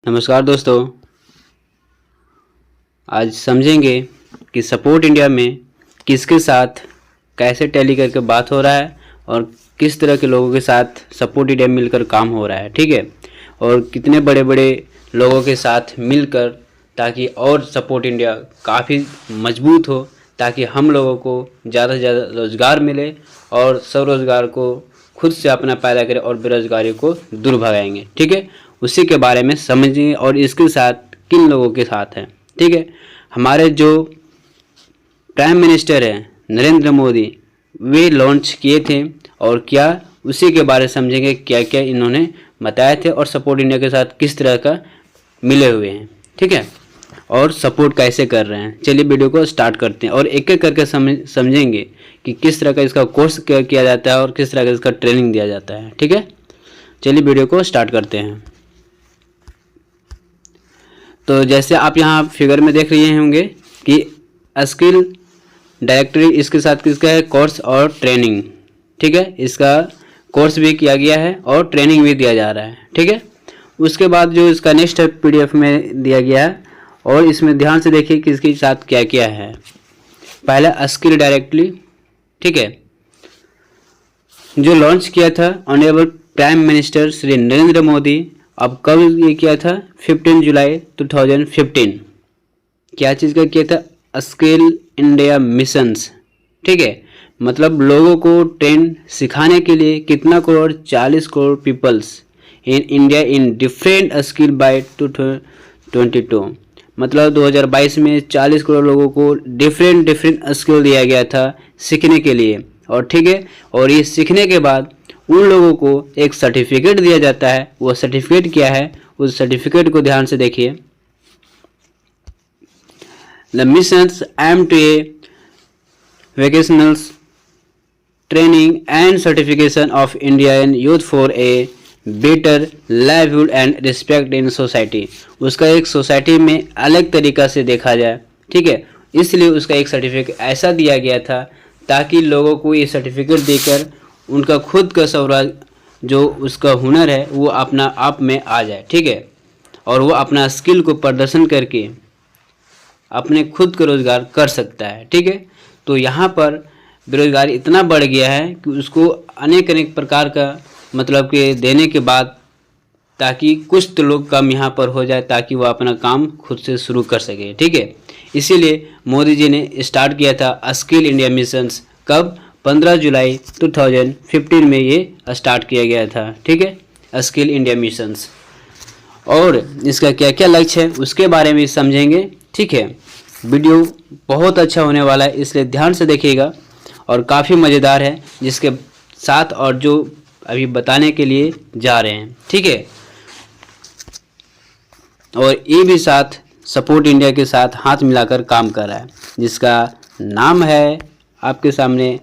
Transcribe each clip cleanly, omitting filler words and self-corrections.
नमस्कार दोस्तों, आज समझेंगे कि सपोर्ट इंडिया में किसके साथ कैसे टैली करके बात हो रहा है और किस तरह के लोगों के साथ सपोर्ट इंडिया मिलकर काम हो रहा है। ठीक है, और कितने बड़े बड़े लोगों के साथ मिलकर ताकि और सपोर्ट इंडिया काफ़ी मजबूत हो, ताकि हम लोगों को ज़्यादा से ज़्यादा रोज़गार मिले और स्वरोज़गार को खुद से अपना पैदा करें और बेरोजगारी को दूर भगाएंगे। ठीक है, उसी के बारे में समझेंगे और इसके साथ किन लोगों के साथ हैं। ठीक है, हमारे जो प्राइम मिनिस्टर हैं नरेंद्र मोदी, वे लॉन्च किए थे और क्या उसी के बारे में समझेंगे, क्या क्या इन्होंने बताए थे और सपोर्ट इंडिया के साथ किस तरह का मिले हुए हैं। ठीक है, और सपोर्ट कैसे कर रहे हैं। चलिए वीडियो को स्टार्ट करते हैं और एक एक करके समझेंगे कि किस तरह का इसका कोर्स किया जाता है और किस तरह का इसका ट्रेनिंग दिया जाता है। ठीक है, चलिए वीडियो को स्टार्ट करते हैं। तो जैसे आप यहाँ फिगर में देख रहे होंगे कि स्किल डायरेक्टरी, इसके साथ किसका है, कोर्स और ट्रेनिंग। ठीक है, इसका कोर्स भी किया गया है और ट्रेनिंग भी दिया जा रहा है। ठीक है, उसके बाद जो इसका नेक्स्ट पीडीएफ में दिया गया है और इसमें ध्यान से देखिए कि इसके साथ क्या क्या है। पहला स्किल डायरेक्टरी, ठीक है, जो लॉन्च किया था honourable prime minister Shri Narendra Modi. अब कब ये किया था, 15 जुलाई 2015। क्या चीज़ का किया था, स्किल इंडिया मिशंस। ठीक है, मतलब लोगों को ट्रेन सिखाने के लिए कितना crore, 40 crore peoples in India in different skill by 2022। मतलब 2022 में 40 करोड़ लोगों को डिफरेंट स्किल दिया गया था सीखने के लिए। और ठीक है, और ये सीखने के बाद उन लोगों को एक सर्टिफिकेट दिया जाता है। वो सर्टिफिकेट क्या है, उस सर्टिफिकेट को ध्यान से देखिए। The missions aim to a vocationals training and certification of Indian youth for a better livelihood and respect in society. उसका एक सोसाइटी में अलग तरीका से देखा जाए। ठीक है, इसलिए उसका एक सर्टिफिकेट ऐसा दिया गया था ताकि लोगों को ये सर्टिफिकेट देकर उनका खुद का स्वराज, जो उसका हुनर है, वो अपना आप में आ जाए। ठीक है, और वो अपना स्किल को प्रदर्शन करके अपने खुद का रोजगार कर सकता है। ठीक है, तो यहाँ पर बेरोजगारी इतना बढ़ गया है कि उसको अनेक प्रकार का मतलब कि देने के बाद ताकि कुछ तो लोग कम यहाँ पर हो जाए, ताकि वो अपना काम खुद से शुरू कर सके। ठीक है, इसीलिए मोदी जी ने स्टार्ट किया था स्किल इंडिया मिशंस। कब, 15 जुलाई 2015 में ये स्टार्ट किया गया था। ठीक है, स्किल इंडिया मिशंस। और इसका क्या क्या लक्ष्य है उसके बारे में समझेंगे। ठीक है, वीडियो बहुत अच्छा होने वाला है, इसलिए ध्यान से देखिएगा और काफ़ी मज़ेदार है, जिसके साथ और जो अभी बताने के लिए जा रहे हैं। ठीक है, और ये भी साथ सपोर्ट इंडिया के साथ हाथ मिलाकर काम कर रहा है, जिसका नाम है आपके सामने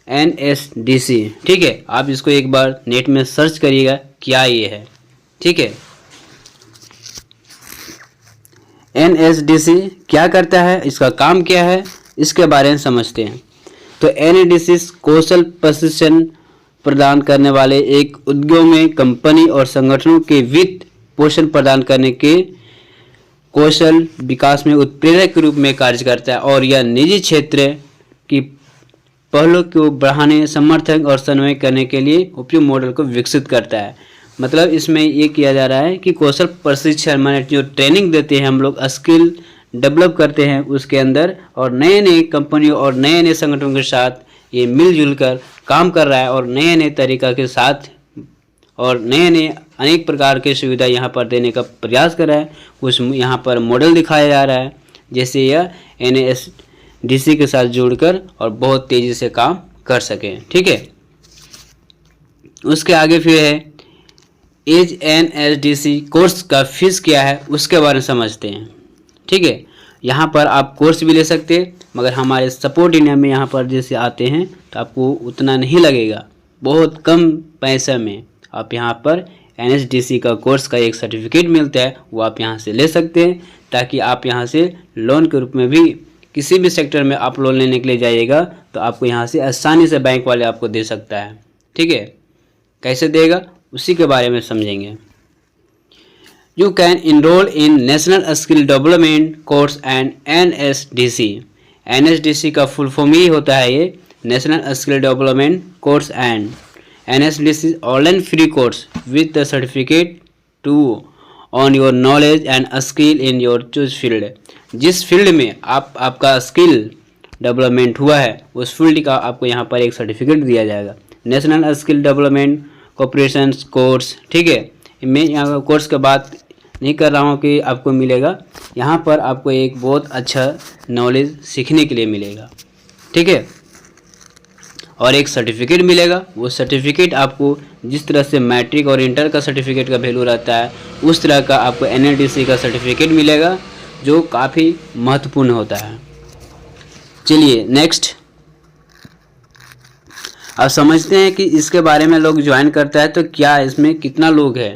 NSDC। ठीक है, आप इसको एक बार नेट में सर्च करिएगा क्या ये है। ठीक है, NSDC क्या करता है, इसका काम क्या है, इसके बारे में समझते हैं। तो NSDC कौशल प्रशिक्षण प्रदान करने वाले एक उद्योग में कंपनी और संगठनों के वित्त पोषण प्रदान करने के कौशल विकास में उत्प्रेरक के रूप में कार्य करता है और यह निजी क्षेत्र की पहलों को बढ़ाने, समर्थन और समन्वय करने के लिए उपयुक्त मॉडल को विकसित करता है। मतलब इसमें ये किया जा रहा है कि कौशल प्रशिक्षण माने जो ट्रेनिंग देते हैं हम लोग, स्किल डेवलप करते हैं उसके अंदर, और नए नए कंपनियों और नए नए संगठनों के साथ ये मिलजुल कर काम कर रहा है और नए नए तरीका के साथ और नए नए अनेक प्रकार के सुविधा यहाँ पर देने का प्रयास कर रहा है। कुछ यहाँ पर मॉडल दिखाया जा रहा है, जैसे यह NSDC के साथ जुड़कर और बहुत तेज़ी से काम कर सकें। ठीक है, उसके आगे फिर है एज NSDC कोर्स का फीस क्या है, उसके बारे में समझते हैं। ठीक है, यहाँ पर आप कोर्स भी ले सकते हैं, मगर हमारे सपोर्ट इंडिया में यहाँ पर जैसे आते हैं तो आपको उतना नहीं लगेगा, बहुत कम पैसे में आप यहाँ पर NSDC का कोर्स का एक सर्टिफिकेट मिलता है, वो आप यहाँ से ले सकते हैं, ताकि आप यहाँ से लोन के रूप में भी किसी भी सेक्टर में आप लोन लेने के लिए जाइएगा तो आपको यहाँ से आसानी से बैंक वाले आपको दे सकता है। ठीक है, कैसे देगा उसी के बारे में समझेंगे। You can enrol in national skill development course and NSDC। NSDC का फुल फॉर्म ही होता है ये national skill development course and NSDC online free course with the certificate to on your knowledge and skill in your choose field. जिस field में आपका skill development हुआ है उस फील्ड का आपको यहाँ पर एक सर्टिफिकेट दिया जाएगा। National skill development corporation course, ठीक है। मैं यहाँ कोर्स की बात नहीं कर रहा हूँ कि आपको मिलेगा, यहाँ पर आपको एक बहुत अच्छा नॉलेज सीखने के लिए मिलेगा, ठीक है, और एक सर्टिफिकेट मिलेगा। वो सर्टिफिकेट आपको जिस तरह से मैट्रिक और इंटर का सर्टिफिकेट का वैल्यू रहता है उस तरह का आपको NLDC का सर्टिफिकेट मिलेगा, जो काफ़ी महत्वपूर्ण होता है। चलिए नेक्स्ट, अब समझते हैं कि इसके बारे में लोग ज्वाइन करता है तो क्या इसमें कितना लोग है।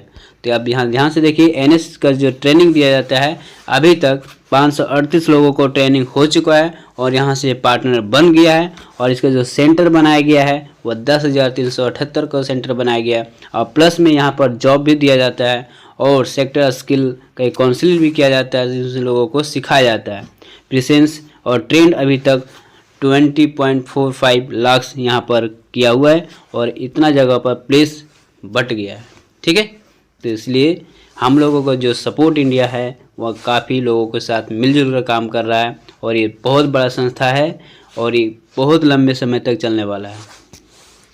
तो आप यहाँ ध्यान से देखिए, NS का जो ट्रेनिंग दिया जाता है अभी तक 538 लोगों को ट्रेनिंग हो चुका है और यहाँ से पार्टनर बन गया है। और इसका जो सेंटर बनाया गया है वह 10,378 का सेंटर बनाया गया है। और प्लस में यहाँ पर जॉब भी दिया जाता है और सेक्टर स्किल का काउंसिल भी किया जाता है, जिससे लोगों को सिखाया जाता है। प्रेजेंस और ट्रेंड अभी तक 20.45 लाख यहाँ पर किया हुआ है और इतना जगह पर प्लेस बट गया है, ठीक है। तो इसलिए हम लोगों का जो सपोर्ट इंडिया है वह काफ़ी लोगों के साथ मिलजुल कर काम कर रहा है और ये बहुत बड़ा संस्था है और ये बहुत लंबे समय तक चलने वाला है।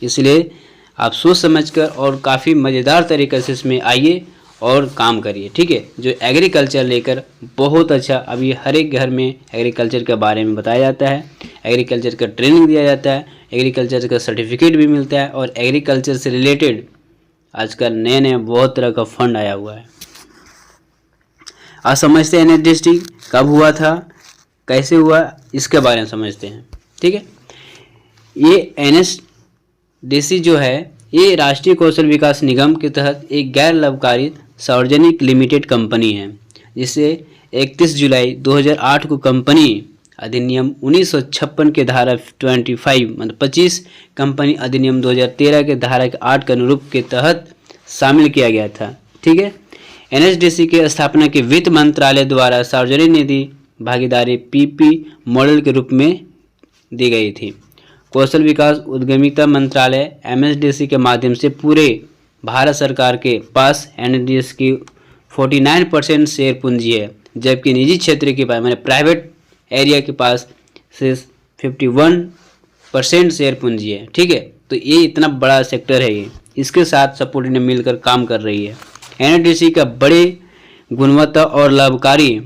इसलिए आप सोच समझकर और काफ़ी मज़ेदार तरीके से इसमें आइए और काम करिए, ठीक है। जो एग्रीकल्चर लेकर बहुत अच्छा, अभी हर एक घर में एग्रीकल्चर के बारे में बताया जाता है, एग्रीकल्चर का ट्रेनिंग दिया जाता है, एग्रीकल्चर का सर्टिफिकेट भी मिलता है और एग्रीकल्चर से रिलेटेड आजकल नए नए बहुत तरह का फंड आया हुआ है। आज समझते हैं NSDC कब हुआ था, कैसे हुआ, इसके बारे में समझते हैं, ठीक है। ये NSDC जो है ये राष्ट्रीय कौशल विकास निगम के तहत एक गैर लाभकारी सार्वजनिक लिमिटेड कंपनी है, जिसे 31 जुलाई 2008 को कंपनी अधिनियम 1956 के धारा 25 मतलब 25 कंपनी अधिनियम 2013 के धारा 8 के अनुरूप के तहत शामिल किया गया था, ठीक है। NSDC के स्थापना के वित्त मंत्रालय द्वारा सार्वजनिक निधि भागीदारी PP मॉडल के रूप में दी गई थी। कौशल विकास उद्यमिता मंत्रालय MSDC के माध्यम से पूरे भारत सरकार के पास NSDC की 49% शेयर पूंजी है, जबकि निजी क्षेत्र के पास मैंने प्राइवेट एरिया के पास से 51% शेयर पूंजी है, ठीक है। तो ये इतना बड़ा सेक्टर है, ये इसके साथ सपोर्ट ने मिलकर काम कर रही है। NSDC का बड़े गुणवत्ता और लाभकारी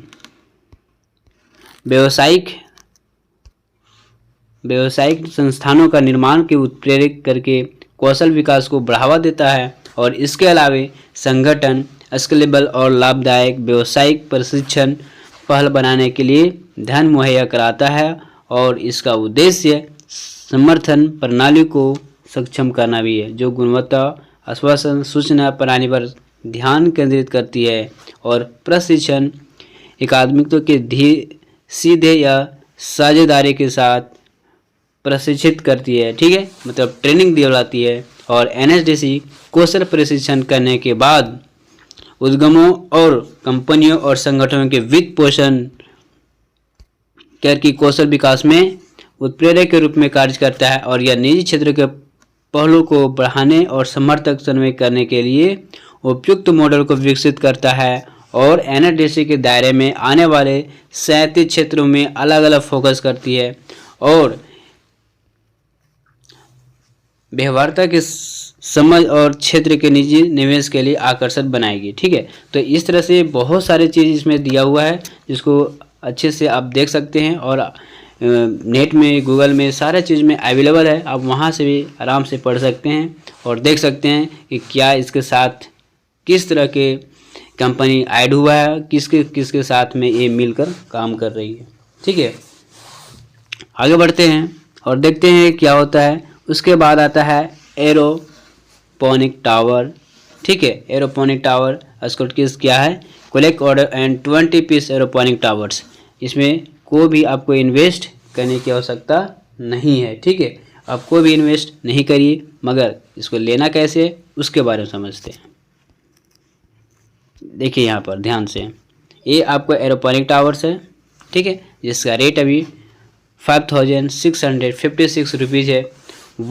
व्यावसायिक संस्थानों का निर्माण के उत्प्रेरित करके कौशल विकास को बढ़ावा देता है और इसके अलावा संगठन स्केलेबल और लाभदायक व्यावसायिक प्रशिक्षण पहल बनाने के लिए धन मुहैया कराता है और इसका उद्देश्य समर्थन प्रणाली को सक्षम करना भी है, जो गुणवत्ता आश्वासन सूचना प्रणाली पर ध्यान केंद्रित करती है और प्रशिक्षण अकादमिकों के सीधे या साझेदारी के साथ प्रशिक्षित करती है, ठीक है, मतलब ट्रेनिंग दिलाती है। और NSDC कौशल प्रशिक्षण करने के बाद उद्यमों और कंपनियों और संगठनों के वित्त पोषण करके कौशल विकास में उत्प्रेरक के रूप में कार्य करता है और यह निजी क्षेत्र के पहलू को बढ़ाने और समर्थक समन्वय करने के लिए उपयुक्त मॉडल को विकसित करता है और NSDC के दायरे में आने वाले 37 क्षेत्रों में अलग अलग फोकस करती है और व्यवहार्यता की समझ और क्षेत्र के निजी निवेश के लिए आकर्षक बनाएगी, ठीक है। तो इस तरह से बहुत सारे चीज़ इसमें दिया हुआ है, जिसको अच्छे से आप देख सकते हैं और नेट में गूगल में सारा चीज़ में अवेलेबल है, आप वहाँ से भी आराम से पढ़ सकते हैं और देख सकते हैं कि क्या इसके साथ किस तरह के कंपनी ऐड हुआ है, किसके साथ में ये मिलकर काम कर रही है, ठीक है। आगे बढ़ते हैं और देखते हैं क्या होता है। उसके बाद आता है एरोपोनिक टावर, ठीक है। एरोपोनिक टावर इसको क्या है, collect order and 20 piece aeroponic towers. इसमें कोई भी आपको इन्वेस्ट करने की आवश्यकता नहीं है, ठीक है। आप कोई भी इन्वेस्ट नहीं करिए, मगर इसको लेना कैसे उसके बारे में समझते हैं। देखिए यहाँ पर ध्यान से, ये आपको एरोपोनिक टावर्स है, ठीक है, जिसका रेट अभी 5656 रुपीज़ है।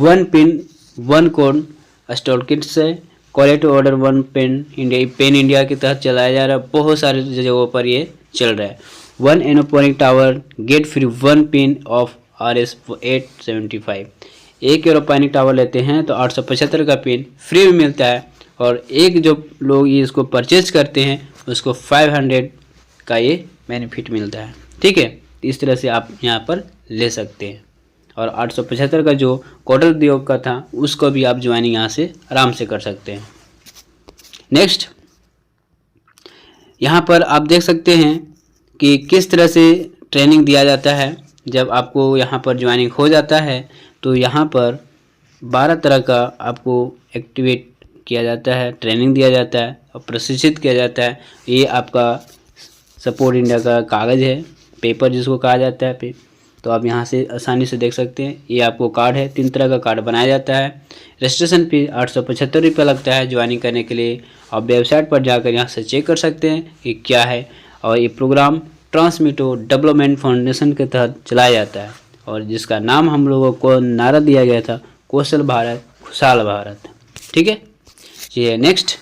1 पिन 1 कोड स्टोर किट्स है। क्वालिटी ऑर्डर 1 पेन इंडिया के तहत चलाया जा रहा है। बहुत सारे जगहों पर ये चल रहा है। 1 aeroponic tower get free 1 pin of RS 875। एक एरोपोनिक टावर लेते हैं तो 875 का पिन फ्री में मिलता है, और एक जो लोग ये इसको परचेज करते हैं उसको 500 का ये बेनिफिट मिलता है, ठीक है। इस तरह से आप यहाँ पर ले सकते हैं, और 875 का जो कोटल उद्योग का था उसको भी आप ज्वाइनिंग यहाँ से आराम से कर सकते हैं। नेक्स्ट, यहाँ पर आप देख सकते हैं कि किस तरह से ट्रेनिंग दिया जाता है। जब आपको यहाँ पर ज्वाइनिंग हो जाता है तो यहाँ पर 12 तरह का आपको एक्टिवेट किया जाता है, ट्रेनिंग दिया जाता है और प्रशिक्षित किया जाता है। ये आपका सपोर्ट इंडिया का कागज़ है, पेपर जिसको कहा जाता है, तो आप यहाँ से आसानी से देख सकते हैं। ये आपको कार्ड है, 3 तरह का कार्ड बनाया जाता है। रजिस्ट्रेशन फी 875 रुपये लगता है ज्वाइनिंग करने के लिए। आप वेबसाइट पर जाकर यहाँ से चेक कर सकते हैं कि क्या है। और ये प्रोग्राम ट्रांसमिटो डेवलपमेंट फाउंडेशन के तहत चलाया जाता है, और जिसका नाम हम लोगों को नारा दिया गया था, कौशल भारत खुशहाल भारत, ठीक है। ये नेक्स्ट,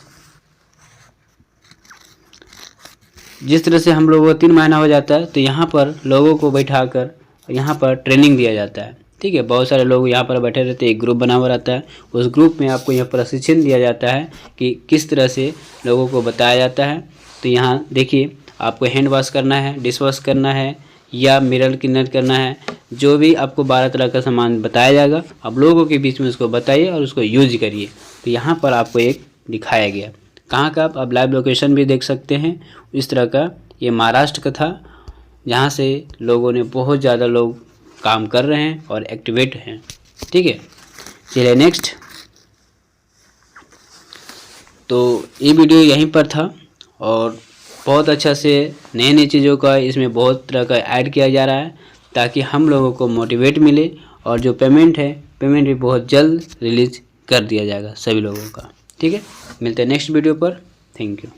जिस तरह से हम लोगों को 3 महीना हो जाता है तो यहाँ पर लोगों को बैठाकर यहाँ पर ट्रेनिंग दिया जाता है, ठीक है। बहुत सारे लोग यहाँ पर बैठे रहते हैं, एक ग्रुप बना हुआ रहता है। उस ग्रुप में आपको यह प्रशिक्षण दिया जाता है कि किस तरह से लोगों को बताया जाता है। तो यहाँ देखिए, आपको हैंड वॉश करना है, डिश वॉश करना है या मिरर क्लीनर करना है। जो भी आपको 12 तरह का सामान बताया जाएगा, आप लोगों के बीच में उसको बताइए और उसको यूज करिए। तो यहाँ पर आपको एक दिखाया गया, कहाँ का आप लाइव लोकेशन भी देख सकते हैं। इस तरह का ये महाराष्ट्र का था, जहाँ से लोगों ने बहुत ज़्यादा लोग काम कर रहे हैं और एक्टिवेट हैं, ठीक है। चलिए नेक्स्ट, तो ये वीडियो यहीं पर था, और बहुत अच्छा से नई चीज़ों का इसमें बहुत तरह का ऐड किया जा रहा है, ताकि हम लोगों को मोटिवेट मिले। और जो पेमेंट है, पेमेंट भी बहुत जल्द रिलीज कर दिया जाएगा सभी लोगों का, ठीक है। मिलते हैं नेक्स्ट वीडियो पर। Thank you.